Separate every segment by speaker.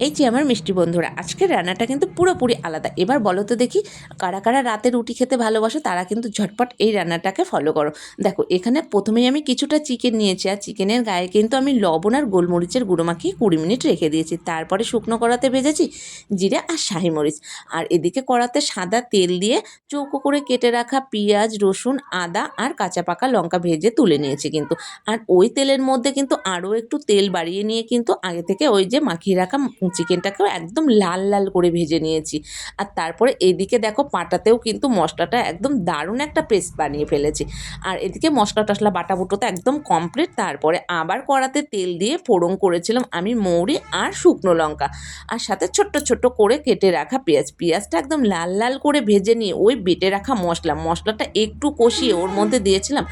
Speaker 1: এই যে আমার মিষ্টি বন্ধুরা, আজকের রান্নাটা কিন্তু পুরোপুরি আলাদা। এবার বলো তো দেখি, কারা কারা রাতে রুটি খেতে ভালোবাসো তারা কিন্তু ঝটপট এই রান্নাটাকে ফলো করো। দেখো, এখানে প্রথমেই আমি কিছুটা চিকেন নিয়েছি, আর চিকেনের গায়ে কিন্তু আমি লবণ আর গোলমরিচের গুঁড়ো মাখিয়ে 20 মিনিট রেখে দিয়েছি। তারপরে শুকনো কড়াতে ভেজেছি জিরে আর শাহি মরিচ। আর এদিকে কড়াতে সাদা তেল দিয়ে চৌকো করে কেটে রাখা পেঁয়াজ, রসুন, আদা আর কাঁচা পাকা লঙ্কা ভেজে তুলে নিয়েছি কিন্তু। আর ওই তেলের মধ্যে কিন্তু আরও একটু তেল বাড়িয়ে নিয়ে কিন্তু আগে থেকে ওই যে মাখিয়ে রাখা চিকেনটাকেও একদম লাল লাল করে ভেজে নিয়েছি। আর তারপরে এদিকে দেখো, পাটাতেও কিন্তু মশলাটা একদম দারুণ একটা পেস্ট বানিয়ে ফেলেছি। আর এদিকে মশলা টশলা বাটা বুটো তো একদম কমপ্লিট। তারপরে আবার কড়াতে তেল দিয়ে ফোড়ন করেছিলাম আমি মৌরি আর শুকনো লঙ্কা, আর সাথে ছোট্ট ছোট্ট করে কেটে রাখা পেঁয়াজটা একদম লাল লাল করে ভেজে নিয়ে ওই বেটে রাখা মশলাটা একটু কষিয়ে ওর মধ্যে দিয়েছিলাম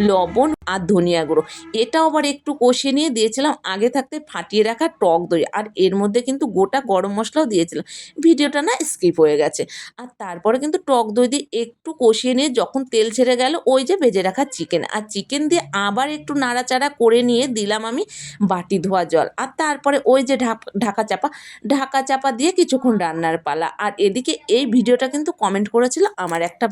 Speaker 1: লবণ আর ধনিয়া গুঁড়ো। এটাও আবার একটু কষিয়ে নিয়ে দিয়েছিলাম আগে থাকতে ফাটিয়ে রাখা টক দই, আর এর মধ্যে কিন্তু গোটা গরম মশলাও দিয়েছিলাম। ভিডিওটা না স্কিপ হয়ে গেছে। আর তারপরে কিন্তু টক দই দিয়ে একটু কষিয়ে নিয়ে যখন তেল ছেড়ে গেল, ওই যে ভেজে রাখা চিকেন, আর চিকেন দিয়ে আবার একটু নাড়াচাড়া করে নিয়ে দিলাম আমি বাটি ধোয়া জল। আর তারপরে ওই যে ঢাকা চাপা দিয়ে কিছুক্ষণ রান্নার পালা। আর এদিকে এই ভিডিওটা কিন্তু কমেন্ট করেছিল আমার একটা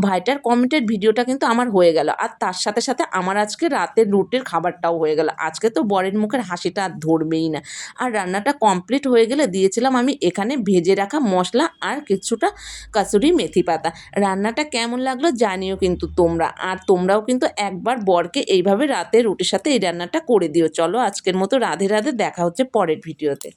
Speaker 1: ভাইটার কমেন্টের ভিডিওটা কিন্তু আমার হয়ে গেল। আর তার সাথে সাথে আমার আজকে রাতের রুটির খাবারটাও হয়ে গেল। আজকে তো বরের মুখের হাসিটা আর ধরবেই না। আর রান্নাটা কমপ্লিট হয়ে গেলে দিয়েছিলাম আমি এখানে ভেজে রাখা মশলা আর কিছুটা কাসুরি মেথি পাতা। রান্নাটা কেমন লাগলো জানিও কিন্তু তোমরা, আর তোমরাও কিন্তু একবার বরকে এইভাবে রাতে রুটির সাথে এই রান্নাটা করে দিও। চলো আজকের মতো রাধে রাধে, দেখা হচ্ছে পরের ভিডিওতে।